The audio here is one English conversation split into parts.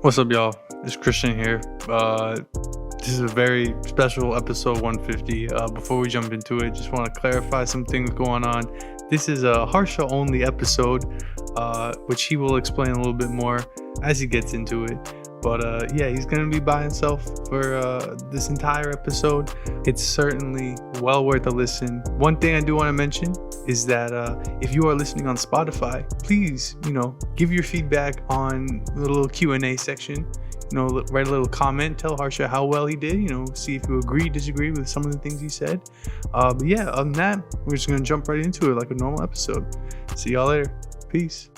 What's up, y'all? It's Christian here. This is a very special episode 150. Before we jump into it, just want to clarify some things going on. This is a Harsha only episode, which he will explain a little bit more as he gets into it. But yeah, he's going to be by himself for this entire episode. It's certainly well worth a listen. One thing I do want to mention is that if you are listening on Spotify, please, give your feedback on the little Q&A section. Write a little comment, tell Harsha how well he did, see if you agree, disagree with some of the things he said. But yeah, other than that, we're just going to jump right into it like a normal episode. See y'all later. Peace.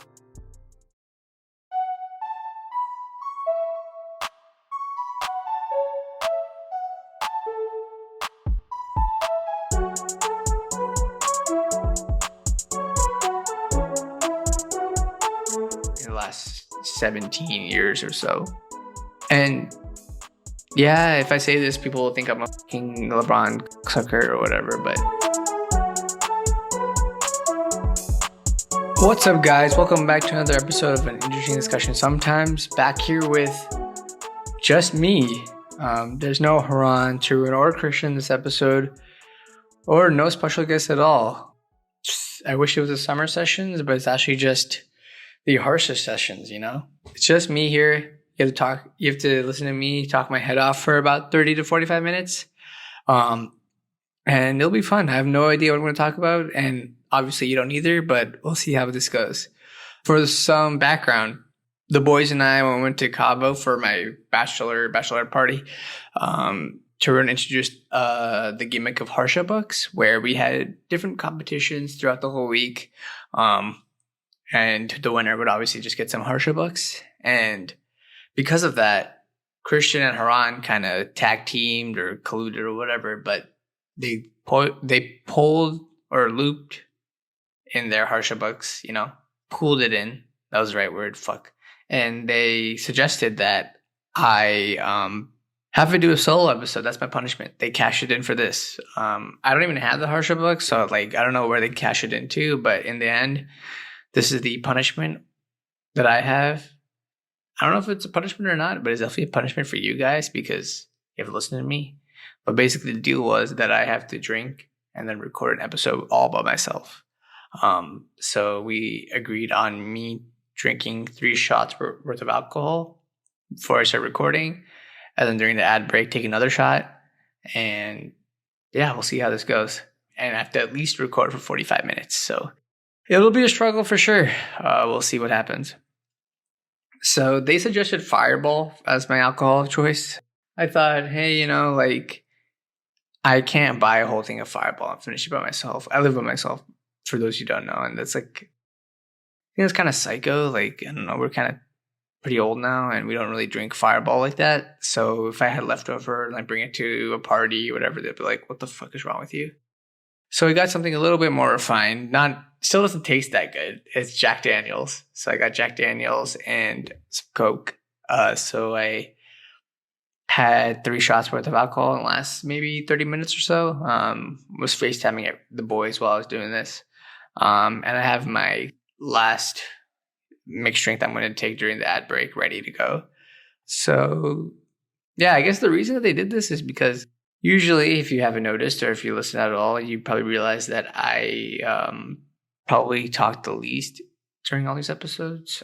In the last 17 years or so. And yeah, if I say this, people will think I'm a fucking LeBron sucker or whatever, but what's up, guys? Welcome back to another episode of An Interesting Discussion Sometimes. Back here with just me. There's no Haran, Tarun, or Christian this episode, or no special guest at all. I wish it was the summer sessions, but it's actually just the Harsha sessions, It's just me here. You have to listen to me talk my head off for about 30 to 45 minutes. And it'll be fun. I have no idea what I'm going to talk about. And obviously you don't either, but we'll see how this goes. For some background, the boys and I, when we went to Cabo for my bachelorette party, Tarun introduced the gimmick of Harsha books, where we had different competitions throughout the whole week. And the winner would obviously just get some Harsha books. And because of that, Christian and Haran kind of tag teamed or colluded or whatever, but they pulled or looped in their Harsha books, pulled it in. That was the right word, fuck. And they suggested that I have to do a solo episode. That's my punishment. They cashed it in for this. I don't even have the Harsha book, so I don't know where they cash it into, but in the end, this is the punishment that I have. I don't know if it's a punishment or not, but it's definitely a punishment for you guys because you have listened to me. But basically the deal was that I have to drink and then record an episode all by myself. So we agreed on me drinking 3 shots worth of alcohol before I start recording. And then during the ad break, take another shot. And yeah, we'll see how this goes. And I have to at least record for 45 minutes. So it'll be a struggle for sure. We'll see what happens. So they suggested Fireball as my alcohol of choice. I thought, hey, I can't buy a whole thing of Fireball and finish it by myself. I live by myself, for those who don't know. And that's it's kind of psycho. I don't know, we're kind of pretty old now and we don't really drink Fireball like that. So if I had leftover and I bring it to a party or whatever, they'd be like, what the fuck is wrong with you? So we got something a little bit more refined. Still doesn't taste that good. It's Jack Daniels. So I got Jack Daniels and some Coke. So I had 3 shots worth of alcohol in the last maybe 30 minutes or so. Was FaceTiming the boys while I was doing this. And I have my last mixed drink that I'm going to take during the ad break ready to go. So yeah, I guess the reason that they did this is because usually, if you haven't noticed or if you listen at all, you probably realize that I probably talk the least during all these episodes.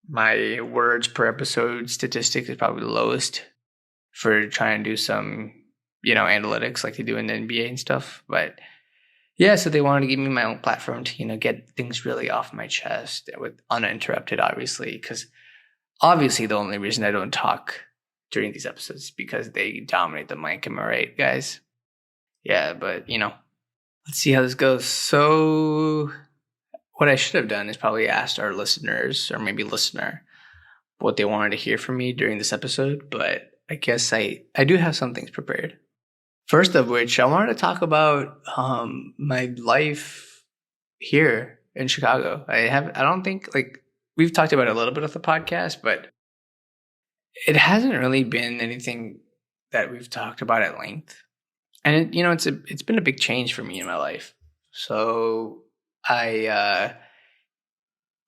My words per episode statistic is probably the lowest for trying to do some, analytics like they do in the NBA and stuff. But yeah, so they wanted to give me my own platform to, get things really off my chest with uninterrupted, obviously. Because obviously the only reason I don't talk during these episodes because they dominate the mic. Am I right, guys? Yeah, but let's see how this goes. So what I should have done is probably asked our listeners or maybe listener what they wanted to hear from me during this episode, but I guess I do have some things prepared. First of which, I wanted to talk about my life here in Chicago. I don't think we've talked about it a little bit of the podcast, but it hasn't really been anything that we've talked about at length. And it's been a big change for me in my life. So I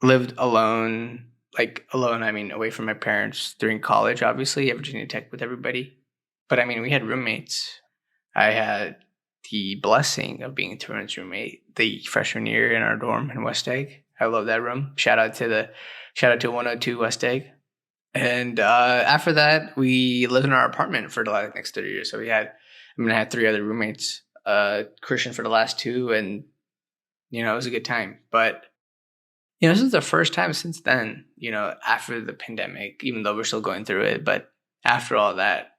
lived alone like alone, I mean, away from my parents during college, obviously, at Virginia Tech with everybody. But I mean, we had roommates. I had the blessing of being Tarun's roommate the freshman year in our dorm in West Egg. I love that room. Shout out to 102 West Egg. And after that, we lived in our apartment for the next 30 years. So I had 3 other roommates, Christian for the last 2, and it was a good time. But this is the first time since then, after the pandemic, even though we're still going through it, but after all that,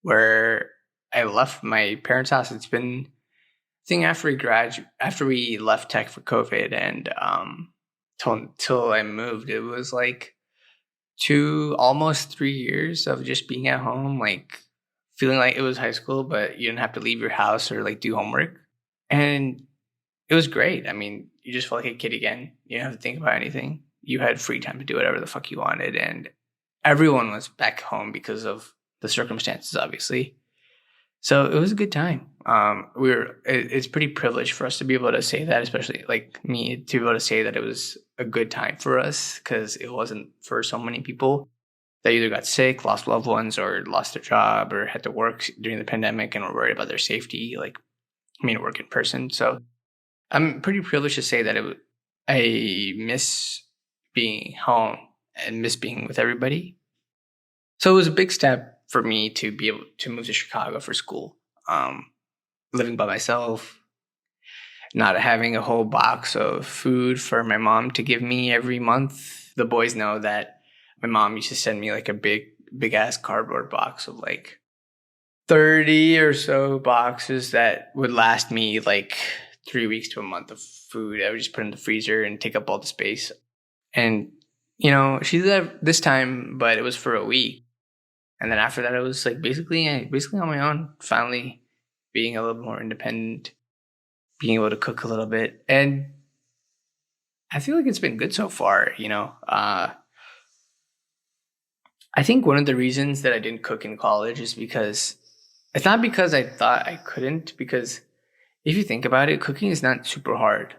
where I left my parents' house. It's been, I think, after we left tech for COVID, and till I moved, it was like almost 3 years of just being at home, like feeling like it was high school, but you didn't have to leave your house or like do homework, and it was great. I mean, you just felt like a kid again. You didn't have to think about anything. You had free time to do whatever the fuck you wanted, and everyone was back home because of the circumstances, obviously. So it was a good time. It's pretty privileged for us to be able to say that, especially like me, to be able to say that it was a good time for us, because it wasn't for so many people that either got sick, lost loved ones, or lost their job, or had to work during the pandemic and were worried about their safety. Work in person. So I'm pretty privileged to say that I miss being home and miss being with everybody. So it was a big step for me to be able to move to Chicago for school. Living by myself, not having a whole box of food for my mom to give me every month. The boys know that my mom used to send me like a big ass cardboard box of like 30 or so boxes that would last me like 3 weeks to a month of food. I would just put in the freezer and take up all the space. And, she did that this time, but it was for a week. And then after that, I was like basically on my own, finally being a little more independent, being able to cook a little bit. And I feel like it's been good so far, I think one of the reasons that I didn't cook in college is because it's not because I thought I couldn't, because if you think about it, cooking is not super hard.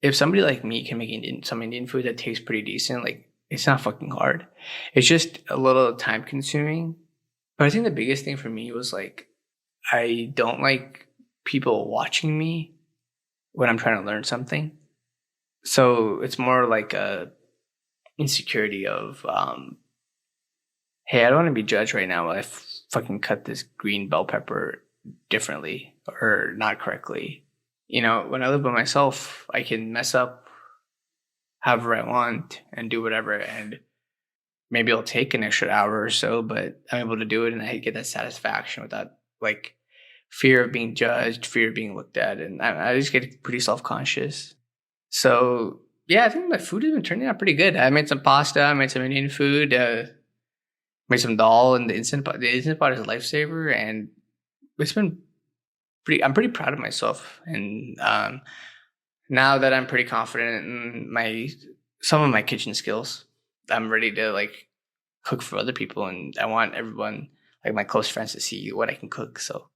If somebody like me can make some Indian food that tastes pretty decent, like, it's not fucking hard. It's just a little time consuming. But I think the biggest thing for me was like, I don't like people watching me when I'm trying to learn something. So it's more like a insecurity of, hey, I don't want to be judged right now while I fucking cut this green bell pepper differently or not correctly. When I live by myself, I can mess up however I want and do whatever, and maybe it'll take an extra hour or so, but I'm able to do it, and I get that satisfaction without like fear of being judged, fear of being looked at, and I just get pretty self-conscious. So yeah, I think my food has been turning out pretty good. I made some pasta, I made some Indian food, made some dal, and the instant pot is a lifesaver, and it's been I'm pretty proud of myself. And now that I'm pretty confident in some of my kitchen skills, I'm ready to like cook for other people, and I want everyone, like my close friends, to see what I can cook. So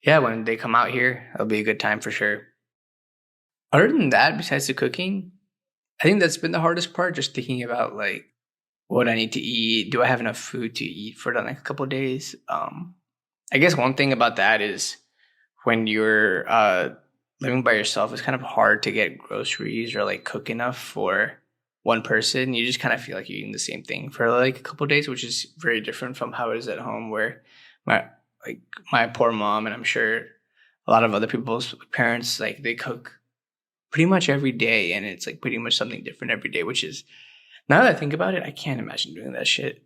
yeah, when they come out here, it'll be a good time for sure. Other than that, besides the cooking, I think that's been the hardest part, just thinking about like what I need to eat. Do I have enough food to eat for the next couple of days? I guess one thing about that is when you're living by yourself, it's kind of hard to get groceries or like cook enough for one person. You just kind of feel like you're eating the same thing for like a couple of days, which is very different from how it is at home, where my poor mom, and I'm sure a lot of other people's parents, like they cook pretty much every day, and it's like pretty much something different every day, which is, now that I think about it, I can't imagine doing that shit.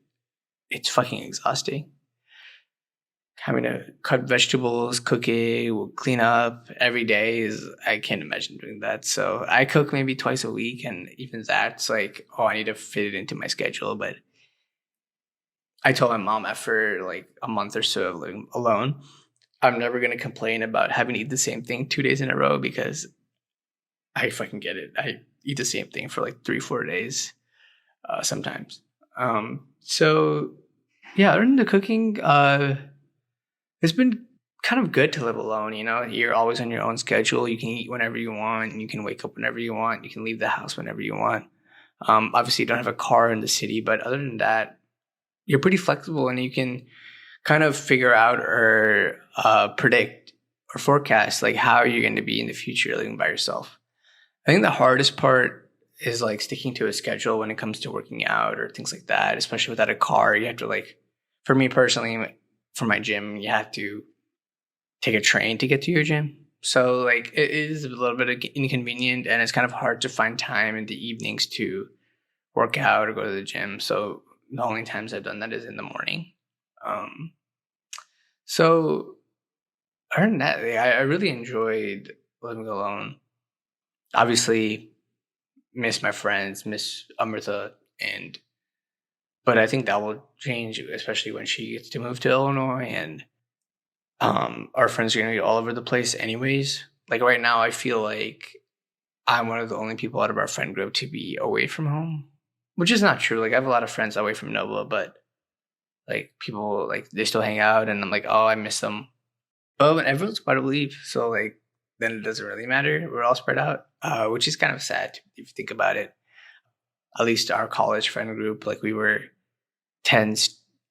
It's fucking exhausting. Having to cut vegetables, cook it, clean up every day I can't imagine doing that. So I cook maybe twice a week, and even that's like, I need to fit it into my schedule. But I told my mom after like a month or so of living alone, I'm never going to complain about having to eat the same thing 2 days in a row, because I fucking get it. I eat the same thing for like 3-4 days sometimes. So yeah, other than the cooking, it's been kind of good to live alone. You're always on your own schedule. You can eat whenever you want, and you can wake up whenever you want. You can leave the house whenever you want. Obviously, you don't have a car in the city, but other than that, you're pretty flexible and you can kind of figure out or predict or forecast like how you're going to be in the future living by yourself. I think the hardest part is like sticking to a schedule when it comes to working out or things like that, especially without a car. You have to like, for me personally, for my gym, you have to take a train to get to your gym. So like it is a little bit inconvenient and it's kind of hard to find time in the evenings to work out or go to the gym. So the only times I've done that is in the morning. So other than that, I really enjoyed living alone. Obviously, miss my friends, miss Amrita, but I think that will change, especially when she gets to move to Illinois, and our friends are gonna be all over the place, anyways. Like right now, I feel like I'm one of the only people out of our friend group to be away from home, which is not true. Like I have a lot of friends away from Nova, but like people like they still hang out, and I'm like, oh, I miss them. But when everyone's about to leave, so like then it doesn't really matter. We're all spread out, which is kind of sad if you think about it. At least our college friend group, like we were 10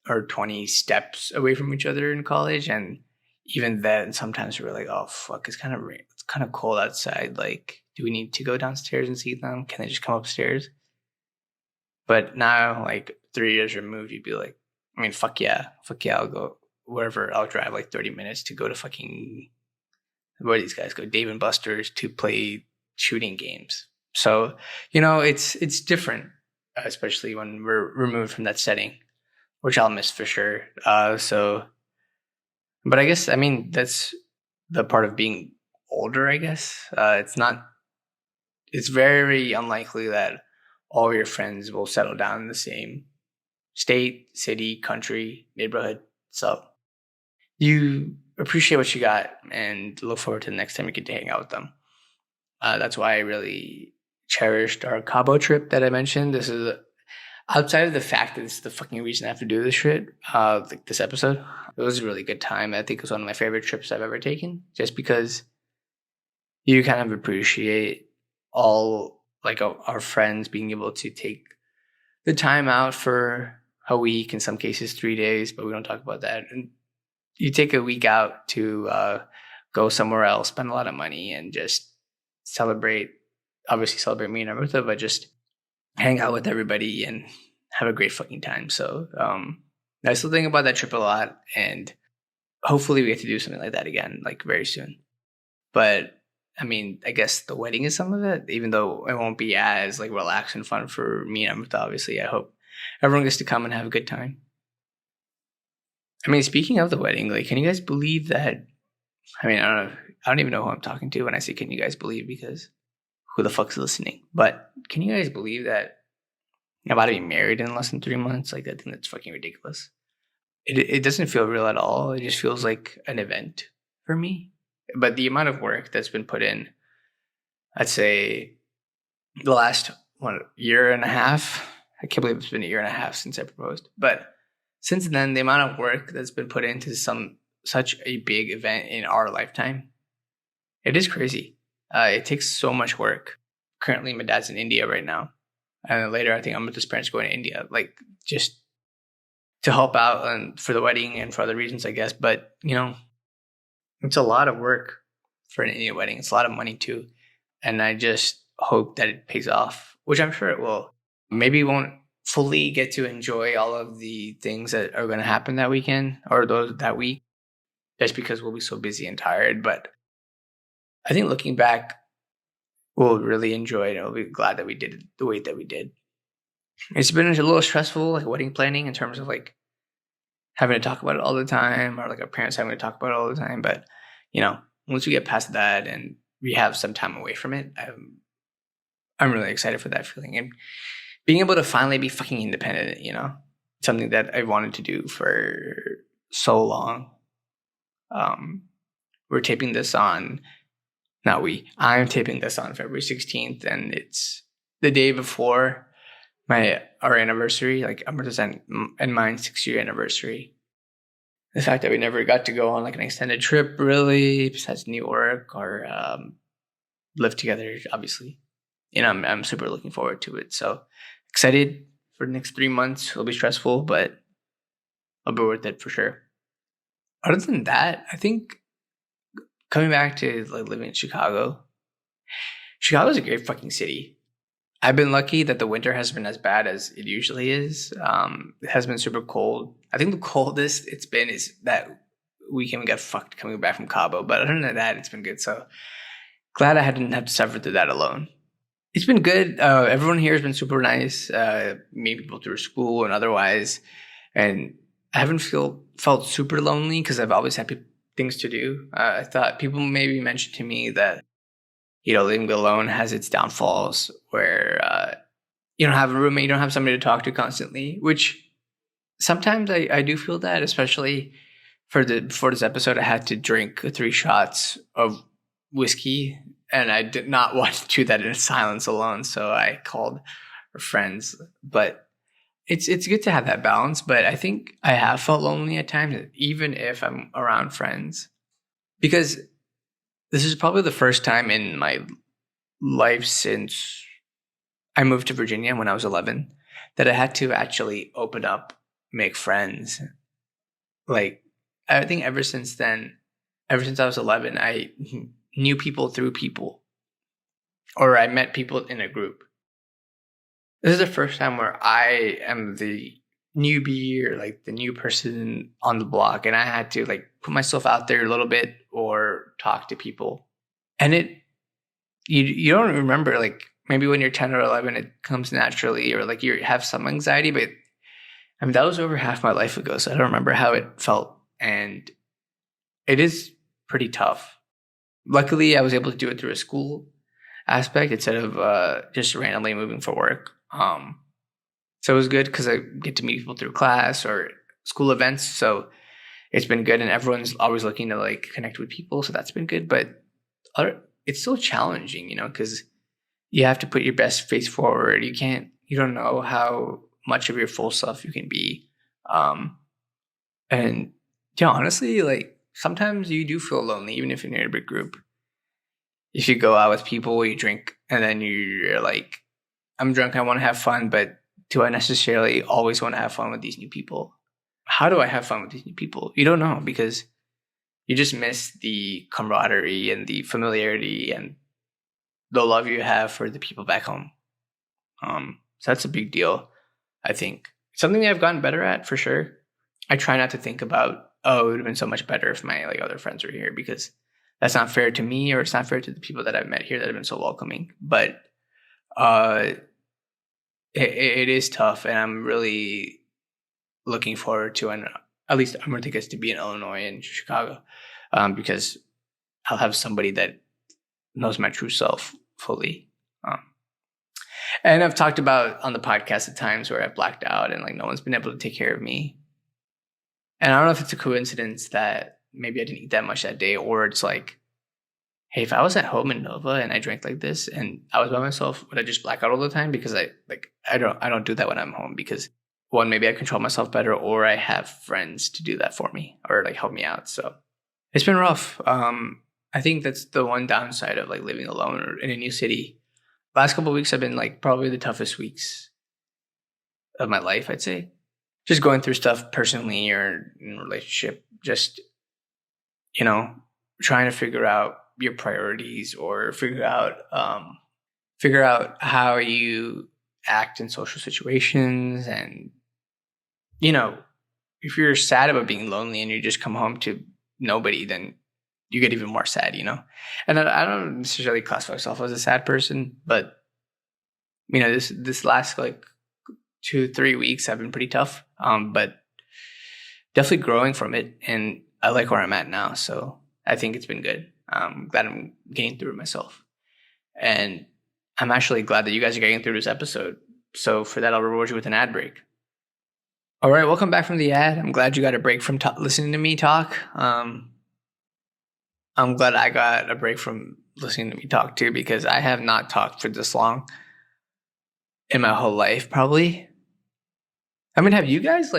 or 20 steps away from each other in college, and even then, sometimes we were like, oh fuck, it's kind of cold outside. Like, do we need to go downstairs and see them? Can they just come upstairs? But now, like 3 years removed, you'd be like, I mean, fuck yeah, I'll go wherever. I'll drive like 30 minutes to go to fucking where these guys go, Dave and Buster's, to play shooting games. So it's different, especially when we're removed from that setting, which I'll miss for sure. But I guess, I mean, that's the part of being older, I guess. It's very unlikely that all your friends will settle down in the same state, city, country, neighborhood. So you appreciate what you got and look forward to the next time you get to hang out with them. That's why I really cherished our Cabo trip that I mentioned. This is outside of the fact that it's the fucking reason I have to do this shit, like this episode. It was a really good time. I think it was one of my favorite trips I've ever taken, just because you kind of appreciate all like our friends being able to take the time out for a week, in some cases 3 days, but we don't talk about that. And you take a week out to go somewhere else, spend a lot of money, and just celebrate me and Amrita, but just hang out with everybody and have a great fucking time. So I still think about that trip a lot, and hopefully we get to do something like that again, like very soon. But I mean, I guess the wedding is some of it, even though it won't be as like relaxed and fun for me and Amrita. Obviously, I hope everyone gets to come and have a good time. I mean, speaking of the wedding, like, can you guys believe that? I mean, I don't even know who I'm talking to when I say, can you guys believe, because who the fuck's listening? But can you guys believe that I'm about to be married in less than 3 months? Like, I think that's fucking ridiculous. It doesn't feel real at all. It just feels like an event for me. But the amount of work that's been put in, I'd say the last year and a half. I can't believe it's been a year and a half since I proposed. But since then, the amount of work that's been put into such a big event in our lifetime, it is crazy. It takes so much work. Currently, my dad's in India right now. And then later, I think I'm with his parents going to India, like just to help out and for the wedding and for other reasons, I guess. But, it's a lot of work for an Indian wedding. It's a lot of money too. And I just hope that it pays off, which I'm sure it will. Maybe won't fully get to enjoy all of the things that are going to happen that weekend or that week, just because we'll be so busy and tired. But I think looking back, we'll really enjoy it. And we'll be glad that we did it the way that we did. It's been a little stressful, like wedding planning, in terms of like having to talk about it all the time, or like our parents having to talk about it all the time. But, once we get past that and we have some time away from it, I'm really excited for that feeling. And being able to finally be fucking independent, something that I wanted to do for so long. We're taping this on, I'm taping this on February 16th, and it's the day before our anniversary, like Amrita's and mine's 6-year anniversary. The fact that we never got to go on like an extended trip, really, besides New York, or live together, obviously. I'm super looking forward to it. So excited for the next 3 months. It'll be stressful, but I'll be worth it for sure. Other than that, I think coming back to like living in Chicago, Chicago's a great fucking city. I've been lucky that the winter hasn't been as bad as it usually is. It has been super cold. I think the coldest it's been is that weekend we got fucked coming back from Cabo. But other than that, it's been good. So glad I didn't have to suffer through that alone. It's been good. Everyone here has been super nice. Meeting people through school and otherwise. And I haven't felt super lonely because I've always had things to do. I thought people maybe mentioned to me that living alone has its downfalls where you don't have a roommate, you don't have somebody to talk to constantly, which sometimes I do feel that, especially before this episode, I had to drink 3 shots of whiskey and I did not want to do that in silence alone. So I called friends, but it's good to have that balance. But I think I have felt lonely at times, even if I'm around friends, because this is probably the first time in my life since I moved to Virginia when I was 11 that I had to actually open up, make friends. Like, I think ever since then, ever since I was 11, I knew people through people, or I met people in a group. This is the first time where I am the newbie or like the new person on the block, and I had to like put myself out there a little bit or talk to people. And you don't remember, like maybe when you're 10 or 11 it comes naturally, or like you have some anxiety, but I mean that was over half my life ago, so I don't remember how it felt, and it is pretty tough. Luckily I was able to do it through a school aspect instead of just randomly moving for work. So it was good because I get to meet people through class or school events. So it's been good, and everyone's always looking to like connect with people. So that's been good, but it's still challenging, because you have to put your best face forward. You don't know how much of your full self you can be. And honestly, like sometimes you do feel lonely, even if you're in a big group. If you go out with people, you drink, and then you're like, I'm drunk, I want to have fun, but do I necessarily always want to have fun with these new people? How do I have fun with these new people? You don't know, because you just miss the camaraderie and the familiarity and the love you have for the people back home. So that's a big deal, I think. Something that I've gotten better at, for sure. I try not to think about, it would have been so much better if my like other friends were here, because that's not fair to me, or it's not fair to the people that I've met here that have been so welcoming. But it is tough, and I'm really looking forward to, and at least I'm really good to be in Illinois and Chicago, because I'll have somebody that knows my true self fully. And I've talked about on the podcast at times where I've blacked out and like no one's been able to take care of me. And I don't know if it's a coincidence that maybe I didn't eat that much that day, or it's like, hey, if I was at home in Nova and I drank like this and I was by myself, would I just black out all the time? Because I don't do that when I'm home, because one, maybe I control myself better, or I have friends to do that for me or like help me out. So it's been rough. I think that's the one downside of like living alone or in a new city. Last couple of weeks have been like probably the toughest weeks of my life, I'd say. Just going through stuff personally or in a relationship, just, trying to figure out your priorities, or figure out how you act in social situations. And, if you're sad about being lonely and you just come home to nobody, then you get even more sad, And I don't necessarily classify myself as a sad person, but, this last like 2-3 weeks have been pretty tough, but definitely growing from it. And I like where I'm at now. So I think it's been good. I'm glad I'm getting through it myself. And I'm actually glad that you guys are getting through this episode. So for that, I'll reward you with an ad break. All right, welcome back from the ad. I'm glad you got a break from listening to me talk. I'm glad I got a break from listening to me talk too, because I have not talked for this long in my whole life, probably. I mean, have you guys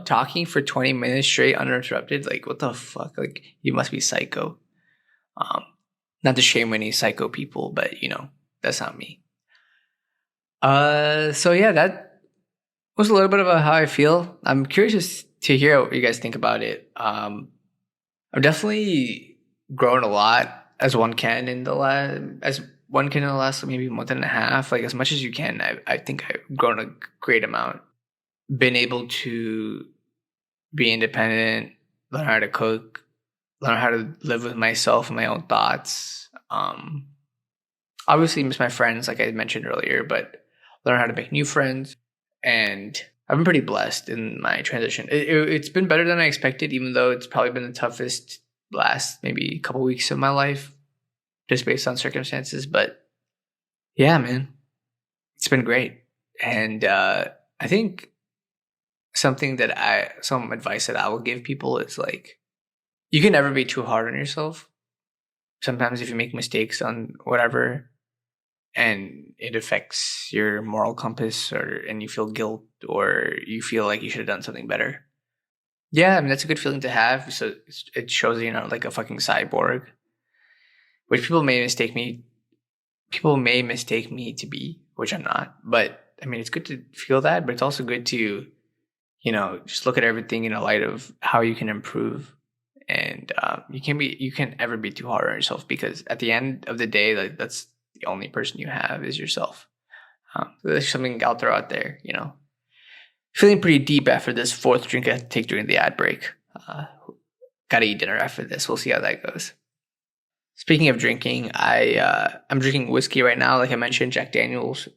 talking for 20 minutes straight uninterrupted? Like, what the fuck? Like, you must be psycho. Not to shame any psycho people, but that's not me. So yeah, that was a little bit about how I feel. I'm curious to hear what you guys think about it. I've definitely grown a lot as one can in the last maybe month and a half. Like as much as you can, I think I've grown a great amount. Been able to be independent, learn how to cook, learn how to live with myself and my own thoughts. Obviously miss my friends, like I mentioned earlier, but learn how to make new friends. And I've been pretty blessed in my transition. It's been better than I expected, even though it's probably been the toughest last maybe couple weeks of my life, just based on circumstances. But yeah, man, it's been great. And I think some advice that I will give people is like, you can never be too hard on yourself. Sometimes if you make mistakes on whatever and it affects your moral compass and you feel guilt or you feel like you should have done something better. Yeah, I mean, that's a good feeling to have. So it shows you're not like a fucking cyborg, which people may mistake me to be, which I'm not. But I mean, it's good to feel that, but it's also good to, just look at everything in a light of how you can improve. And you can't ever be too hard on yourself, because at the end of the day, like that's the only person you have is yourself. So there's something I'll throw out there, Feeling pretty deep after this fourth drink I take during the ad break. Gotta eat dinner after this. We'll see how that goes. Speaking of drinking, I'm drinking whiskey right now, like I mentioned, Jack Daniels.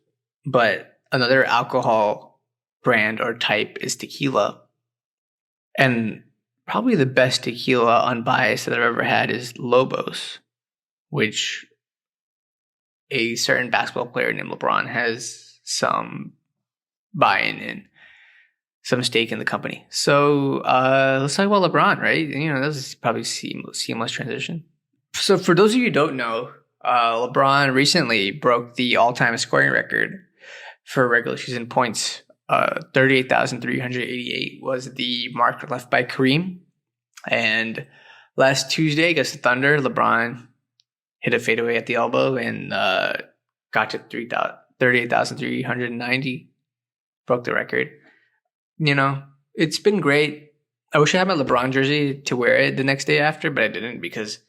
But another alcohol brand or type is tequila. And probably the best tequila unbiased that I've ever had is Lobos, which a certain basketball player named LeBron has some buy-in in, some stake in the company. So let's talk about LeBron, right? That was probably seamless transition. So for those of you who don't know, LeBron recently broke the all-time scoring record for regular season points. 38,388 was the mark left by Kareem. And last Tuesday against the Thunder, LeBron hit a fadeaway at the elbow and got to 38,390. Broke the record. It's been great. I wish I had my LeBron jersey to wear it the next day after, but I didn't because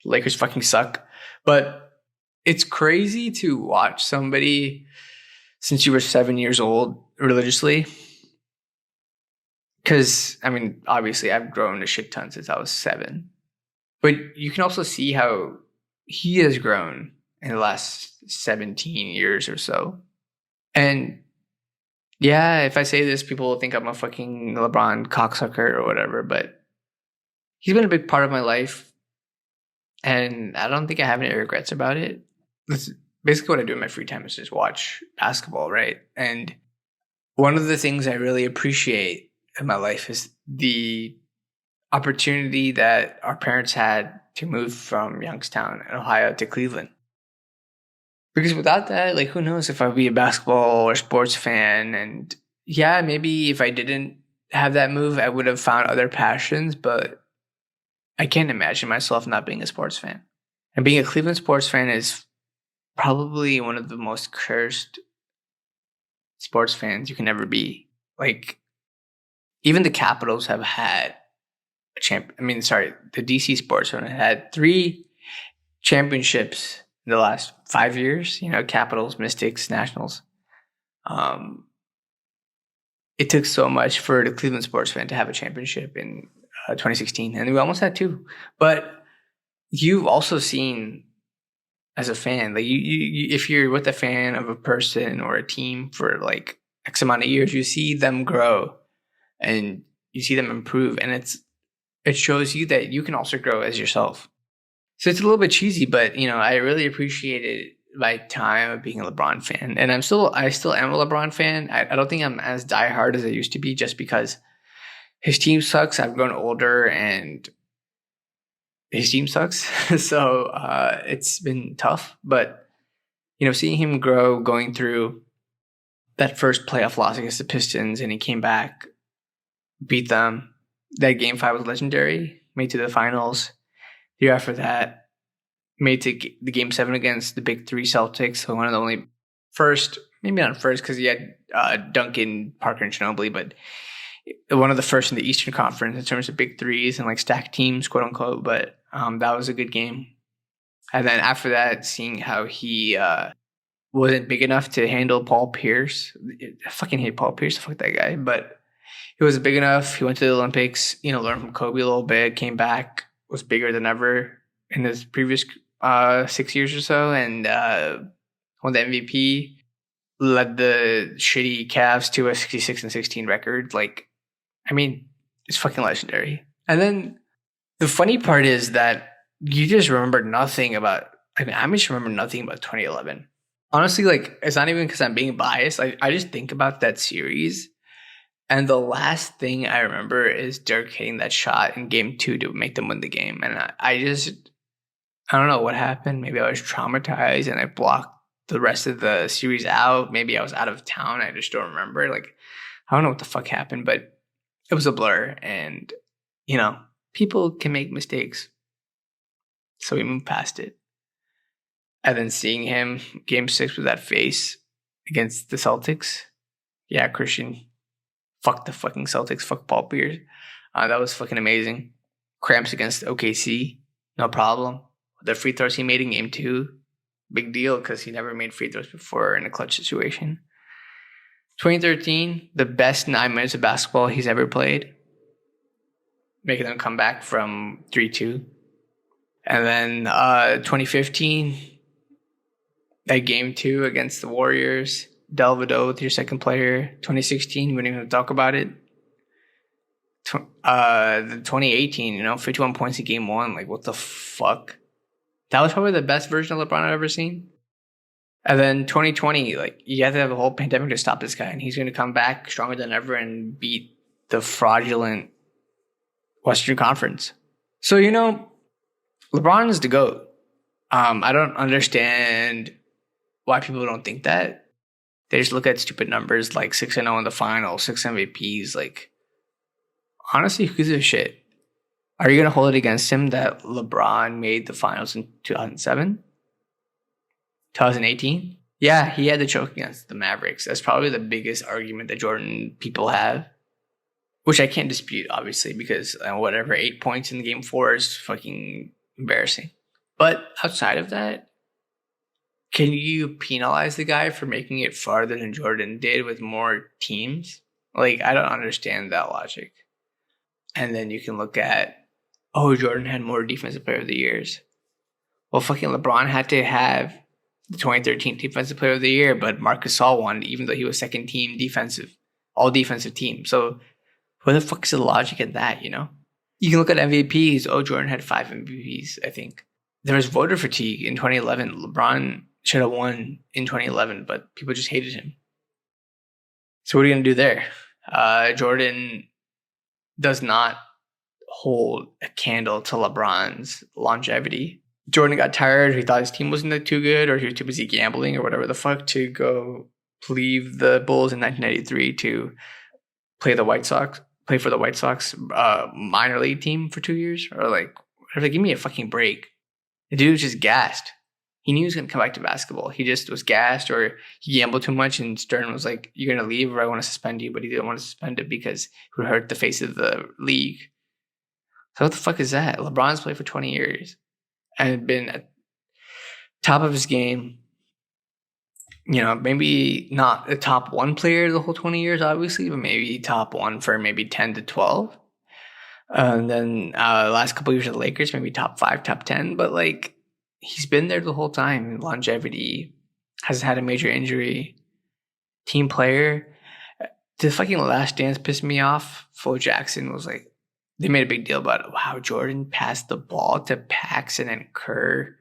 the Lakers fucking suck. But it's crazy to watch somebody since you were 7 years old religiously. Because, I mean, obviously I've grown a shit ton since I was 7. But you can also see how he has grown in the last 17 years or so. And yeah, if I say this, people will think I'm a fucking LeBron cocksucker or whatever, but he's been a big part of my life. And I don't think I have any regrets about it. That's basically what I do in my free time is just watch basketball, right? And one of the things I really appreciate in my life is the opportunity that our parents had to move from Youngstown, Ohio to Cleveland. Because without that, like, who knows if I would be a basketball or sports fan. And yeah, maybe if I didn't have that move, I would have found other passions, but I can't imagine myself not being a sports fan. And being a Cleveland sports fan is probably one of the most cursed sports fans you can ever be. Like, even the Capitals have had the DC sports fan had 3 championships in the last 5 years, Capitals, Mystics, Nationals. It took so much for the Cleveland sports fan to have a championship in 2016, and we almost had 2. But you've also seen, as a fan, like you if you're with a fan of a person or a team for like X amount of years, you see them grow and you see them improve, and it shows you that you can also grow as yourself. So it's a little bit cheesy, but I really appreciated my time of being a LeBron fan, and I still am a LeBron fan. I don't think I'm as diehard as I used to be, just because his team sucks. I've grown older, and his team sucks, so it's been tough. But seeing him grow, going through that first playoff loss against the Pistons, and he came back, beat them. That Game 5 was legendary. Made to the finals. The year after that, made to the Game 7 against the Big 3 Celtics. So one of the only first maybe not first because he had Duncan, Parker, and Ginobili, but one of the first in the Eastern Conference in terms of big threes and like stacked teams, quote unquote. But that was a good game. And then after that, seeing how he wasn't big enough to handle Paul Pierce. I fucking hate Paul Pierce. Fuck that guy. But he wasn't big enough. He went to the Olympics, learned from Kobe a little bit, came back, was bigger than ever in his previous 6 years or so, and won the MVP, led the shitty Cavs to a 66-16 record. Like, I mean, it's fucking legendary. And then the funny part is that you just remember nothing about, I just remember nothing about 2011. Honestly, like, it's not even because I'm being biased. Like, I just think about that series, and the last thing I remember is Dirk hitting that shot in game 2 to make them win the game. And I don't know what happened. Maybe I was traumatized and I blocked the rest of the series out. Maybe I was out of town. I just don't remember. Like, I don't know what the fuck happened, but it was a blur. And, people can make mistakes. So we moved past it. And then seeing him game 6 with that face against the Celtics. Yeah, Christian. Fuck the fucking Celtics. Fuck Paul Pierce. That was fucking amazing. Cramps against OKC. No problem. The free throws he made in game 2. Big deal because he never made free throws before in a clutch situation. 2013. The best 9 minutes of basketball he's ever played. Making them come back from 3-2. And then 2015. That game 2 against the Warriors. Delvado with your second player. 2016, we didn't even talk about it. The 2018, 51 points in game 1. Like, what the fuck? That was probably the best version of LeBron I've ever seen. And then 2020, like, you have to have a whole pandemic to stop this guy, and he's going to come back stronger than ever and beat the fraudulent Western Conference. So, LeBron is the GOAT. I don't understand why people don't think that. They just look at stupid numbers like 6-0 in the finals, 6 MVPs. Like, honestly, who gives a shit? Are you going to hold it against him that LeBron made the finals in 2007? 2018? Yeah, he had the choke against the Mavericks. That's probably the biggest argument that Jordan people have, which I can't dispute, obviously, because 8 points in game 4 is fucking embarrassing. But outside of that, can you penalize the guy for making it farther than Jordan did with more teams? Like, I don't understand that logic. And then you can look at, Jordan had more defensive player of the years. Well, fucking LeBron had to have the 2013 defensive player of the year, but Marc Gasol won, even though he was second team defensive, all defensive team. So where the fuck is the logic in that, You can look at MVPs. Jordan had 5 MVPs, I think. There was voter fatigue in 2011. LeBron should have won in 2011, but people just hated him. So what are you going to do there? Jordan does not hold a candle to LeBron's longevity. Jordan got tired. He thought his team wasn't too good, or he was too busy gambling or whatever the fuck to go leave the Bulls in 1993 to play for the White Sox minor league team for 2 years, or like, whatever. Give me a fucking break. The dude was just gassed. He knew he was going to come back to basketball. He just was gassed, or he gambled too much, and Stern was like, you're going to leave or I want to suspend you. But he didn't want to suspend it because it would hurt the face of the league. So what the fuck is that? LeBron's played for 20 years and been at top of his game. Maybe not the top 1 player the whole 20 years, obviously, but maybe top 1 for maybe 10 to 12. And then last couple of years of the Lakers, maybe top 5, top 10. But, like, he's been there the whole time. Longevity, hasn't had a major injury. Team player. The fucking Last Dance pissed me off. Phil Jackson was like, they made a big deal about how Jordan passed the ball to Paxson and Kerr.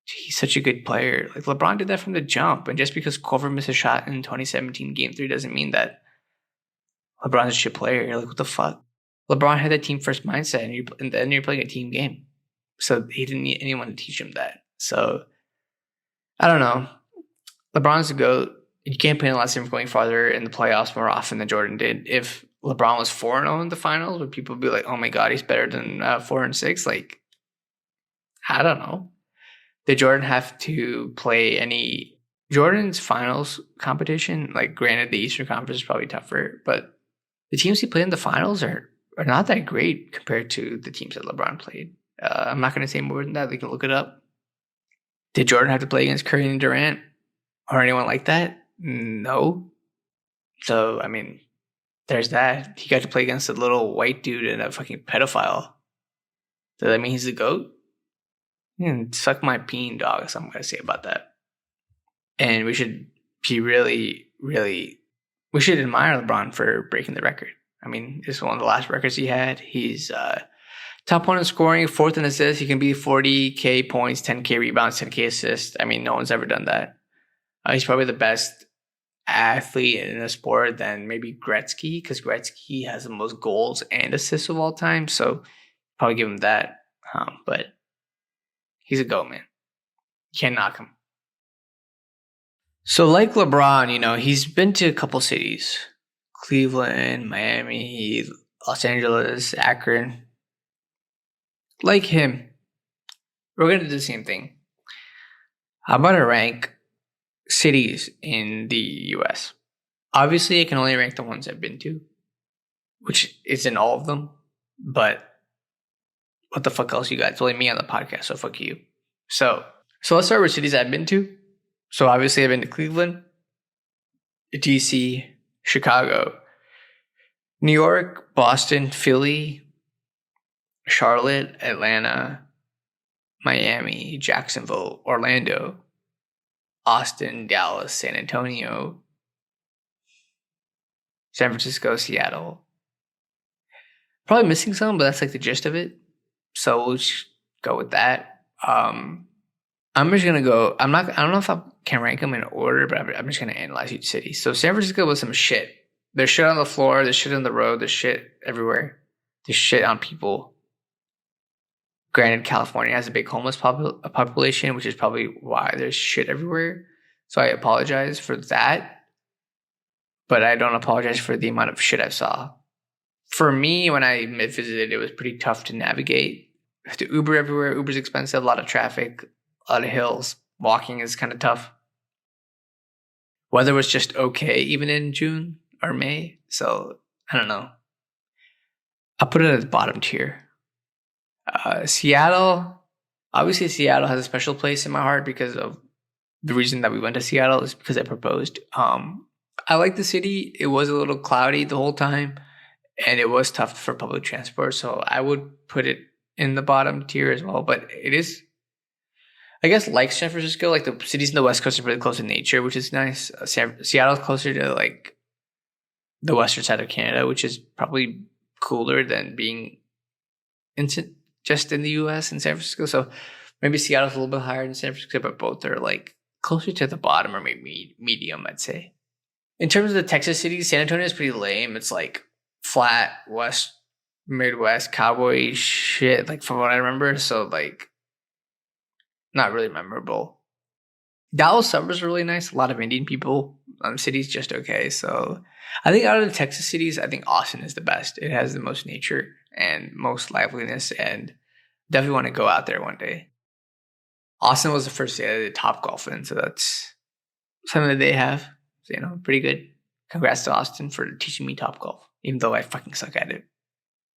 He's such a good player. Like, LeBron did that from the jump. And just because Culver missed a shot in 2017 Game 3 doesn't mean that LeBron's a shit player. Like, what the fuck? LeBron had that team first mindset, and then you're playing a team game. So he didn't need anyone to teach him that. So, I don't know. LeBron's the GOAT. You can't penalize him for going farther in the playoffs more often than Jordan did. If LeBron was 4-0 in the finals, would people be like, oh my God, he's better than 4-6? Like, I don't know. Did Jordan have to play any Jordan's finals competition, like granted the Eastern Conference is probably tougher, but the teams he played in the finals are not that great compared to the teams that LeBron played. I'm not going to say more than that. We can look it up. Did Jordan have to play against Curry and Durant or anyone like that? No. So, I mean, there's that. He got to play against a little white dude and a fucking pedophile. Does that mean he's the GOAT? Suck my peen, dog. That's what I'm going to say about that. And we should be really, really, we should admire LeBron for breaking the record. I mean, it's one of the last records he had. He's top one in scoring, fourth in assists. He can be 40K points, 10K rebounds, 10K assists. I mean, no one's ever done that. He's probably the best athlete in the sport than maybe Gretzky, because Gretzky has the most goals and assists of all time. So probably give him that. But he's a GOAT, man. You can't knock him. So like LeBron, he's been to a couple cities. Cleveland, Miami, Los Angeles, Akron. Like him, we're going to do the same thing. I'm going to rank cities in the US. Obviously, I can only rank the ones I've been to, which isn't all of them. But what the fuck else you got? It's only me on the podcast, so fuck you. So let's start with cities I've been to. So obviously, I've been to Cleveland, DC, Chicago, New York, Boston, Philly, Charlotte, Atlanta, Miami, Jacksonville, Orlando, Austin, Dallas, San Antonio, San Francisco, Seattle. Probably missing some, but that's like the gist of it. So we'll just go with that. I'm just gonna go. I don't know if I can rank them in order, but I'm just gonna analyze each city. So San Francisco was some shit. There's shit on the floor. There's shit on the road. There's shit everywhere. There's shit on people. Granted, California has a big homeless population, which is probably why there's shit everywhere. So I apologize for that, but I don't apologize for the amount of shit I saw. For me, when I visited, it was pretty tough to navigate. You have to Uber everywhere. Uber's expensive. A lot of traffic. A lot of hills. Walking is kind of tough. Weather was just okay, even in June or May. So, I don't know. I'll put it at the bottom tier. Seattle. Obviously, Seattle has a special place in my heart because of the reason that we went to Seattle is because I proposed. I like the city. It was a little cloudy the whole time, and it was tough for public transport. So I would put it in the bottom tier as well. But it is, I guess, like San Francisco, like the cities in the West Coast are really close to nature, which is nice. Seattle's closer to like the western side of Canada, which is probably cooler than being just in the US in San Francisco. So maybe Seattle's a little bit higher than San Francisco, but both are like closer to the bottom or maybe medium, I'd say. In terms of the Texas cities, San Antonio is pretty lame. It's like flat Midwest cowboy shit, like from what I remember. So like not really memorable. Dallas suburbs are really nice. A lot of Indian people. Cities just okay. So I think out of the Texas cities, I think Austin is the best. It has the most nature and most liveliness, and definitely want to go out there one day. Austin was the first day I did Top Golf in, so that's something that they have. So, pretty good. Congrats to Austin for teaching me Top Golf, even though I fucking suck at it.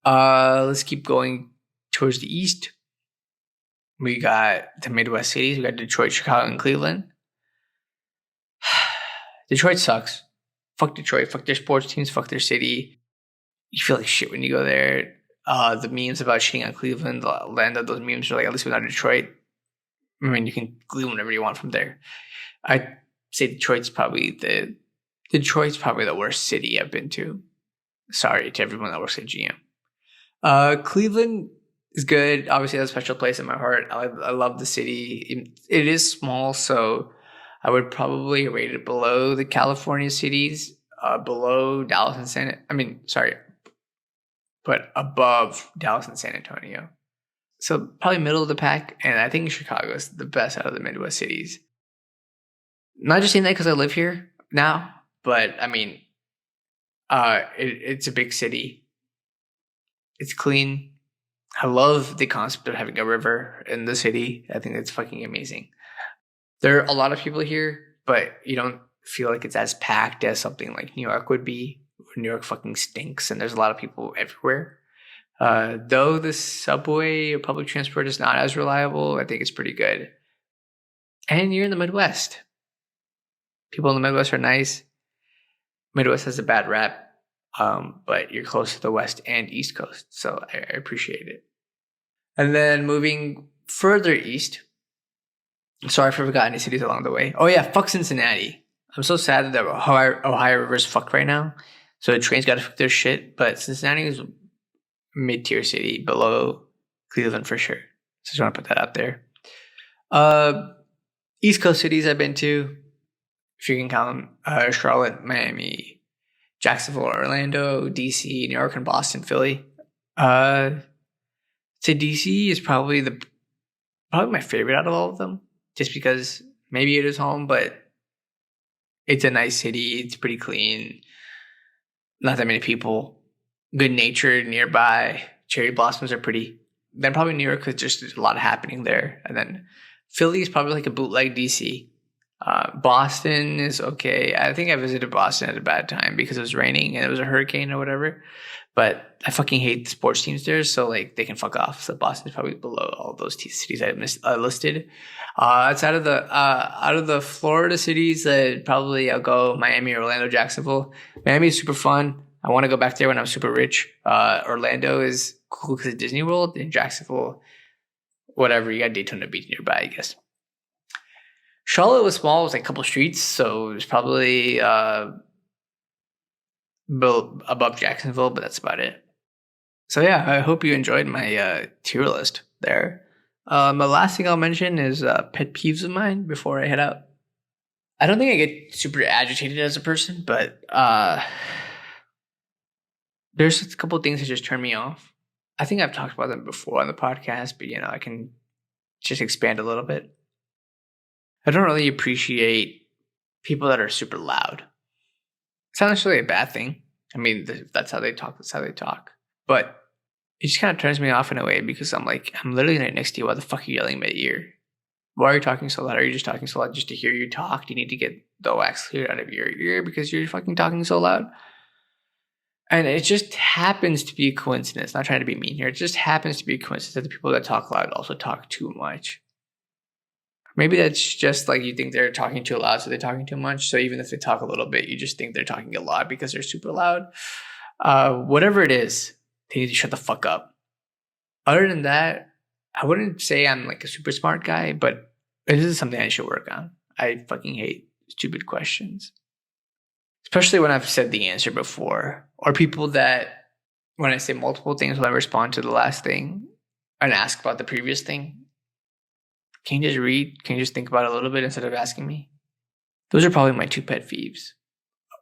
Let's keep going towards the east. We got the Midwest cities. We got Detroit, Chicago, and Cleveland. Detroit sucks. Fuck Detroit. Fuck their sports teams. Fuck their city. You feel like shit when you go there. The memes about shitting on Cleveland, the land of those memes are like, at least we're not Detroit. I mean, you can glean whatever you want from there. I'd say Detroit's probably the worst city I've been to. Sorry to everyone that works at GM. Cleveland is good. Obviously, it has a special place in my heart. I love the city. It is small, so I would probably rate it below the California cities, below Dallas and but above Dallas and San Antonio. So probably middle of the pack, and I think Chicago is the best out of the Midwest cities. Not just saying that because I live here now, but I mean, it's a big city. It's clean. I love the concept of having a river in the city. I think it's fucking amazing. There are a lot of people here, but you don't feel like it's as packed as something like New York would be. New York fucking stinks, and there's a lot of people everywhere. Though the subway or public transport is not as reliable, I think it's pretty good. And you're in the Midwest. People in the Midwest are nice. Midwest has a bad rap, but you're close to the West and East Coast, so I appreciate it. And then moving further east. Sorry for forgotten any cities along the way. Oh yeah, fuck Cincinnati. I'm so sad that the Ohio River's fucked right now. So the trains got to fix their shit. But Cincinnati is a mid-tier city below Cleveland for sure. So just want to put that out there. East Coast cities I've been to, if you can count Charlotte, Miami, Jacksonville, Orlando, DC, New York, and Boston, Philly. Say DC is probably my favorite out of all of them. Just because maybe it is home, but it's a nice city. It's pretty clean. Not that many people. Good natured nearby. Cherry blossoms are pretty. Then probably New York because there's a lot happening there. And then Philly is probably like a bootleg DC. Boston is okay. I think I visited Boston at a bad time because it was raining and it was a hurricane or whatever. But I fucking hate the sports teams there, so like they can fuck off. So Boston's probably below all those cities I listed. Outside of out of the Florida cities, probably I'll go Miami, Orlando, Jacksonville. Miami is super fun. I want to go back there when I'm super rich. Orlando is cool because of Disney World. And Jacksonville, whatever. You got Daytona Beach nearby, I guess. Charlotte was small. It was like a couple streets, so it was probably above Jacksonville, but that's about it. So yeah, I hope you enjoyed my tier list there. The last thing I'll mention is pet peeves of mine before I head out. I don't think I get super agitated as a person, but there's a couple of things that just turn me off. I think I've talked about them before on the podcast, but I can just expand a little bit. I don't really appreciate people that are super loud. It's not necessarily a bad thing. I mean, if that's how they talk, that's how they talk. But it just kind of turns me off in a way because I'm like, I'm literally right next to you. Why the fuck are you yelling in my ear? Why are you talking so loud? Are you just talking so loud just to hear you talk? Do you need to get the wax cleared out of your ear because you're fucking talking so loud? And it just happens to be a coincidence. Not trying to be mean here. It just happens to be a coincidence that the people that talk loud also talk too much. Maybe that's just like you think they're talking too loud, so they're talking too much. So even if they talk a little bit, you just think they're talking a lot because they're super loud. Whatever it is, they need to shut the fuck up. Other than that, I wouldn't say I'm like a super smart guy, but this is something I should work on. I fucking hate stupid questions. Especially when I've said the answer before. Or people that, when I say multiple things, will I respond to the last thing and ask about the previous thing. Can you just read? Can you just think about it a little bit instead of asking me? Those are probably my two pet peeves.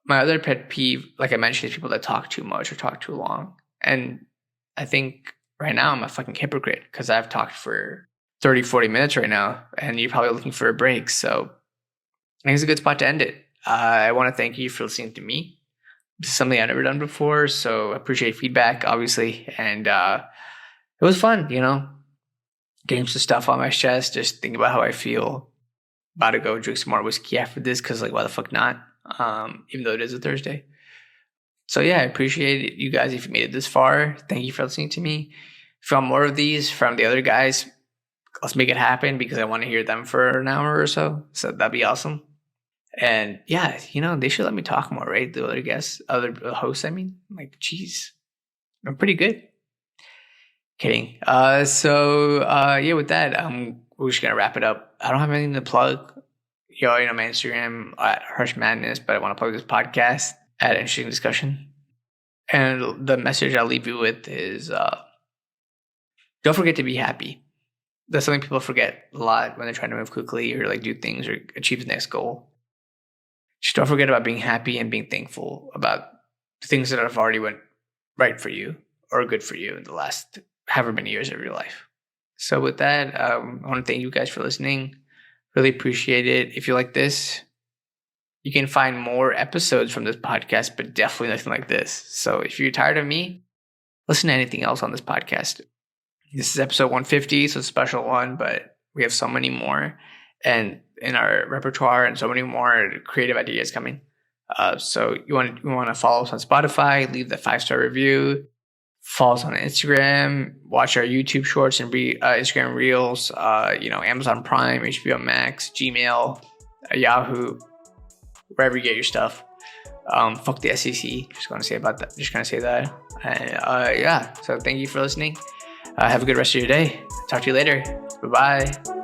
My other pet peeve, like I mentioned, is people that talk too much or talk too long. And I think right now I'm a fucking hypocrite because I've talked for 30, 40 minutes right now and you're probably looking for a break. So I think it's a good spot to end it. I want to thank you for listening to me. This is something I've never done before, so I appreciate feedback, obviously. And it was fun, getting some stuff on my chest, just thinking about how I feel. About to go drink some more whiskey after this because, why the fuck not? Even though it is a Thursday. So, yeah, I appreciate you guys if you made it this far. Thank you for listening to me. If you want more of these from the other guys, let's make it happen because I want to hear them for an hour or so. So that'd be awesome. And, yeah, they should let me talk more, right? The other guests, other hosts, geez, I'm pretty good. Kidding. Yeah, with that, we're just going to wrap it up. I don't have anything to plug. You already know my Instagram at Harsh Madness, but I want to plug this podcast at Interesting Discussion. And the message I'll leave you with is don't forget to be happy. That's something people forget a lot when they're trying to move quickly or do things or achieve the next goal. Just don't forget about being happy and being thankful about the things that have already went right for you or good for you in the last however many years of your life. So with that, I want to thank you guys for listening. Really appreciate it. If you like this, you can find more episodes from this podcast, but definitely nothing like this. So if you're tired of me, listen to anything else on this podcast. This is episode 150, so it's a special one, but we have so many more. And in our repertoire and so many more creative ideas coming. So you want to follow us on Spotify, leave the 5-star review, follow us on Instagram, watch our YouTube shorts and Instagram reels, Amazon Prime, HBO Max, Gmail, Yahoo, wherever you get your stuff. Fuck the SEC. Just gonna say that. And so thank you for listening. Have a good rest of your day. Talk to you later. Bye bye.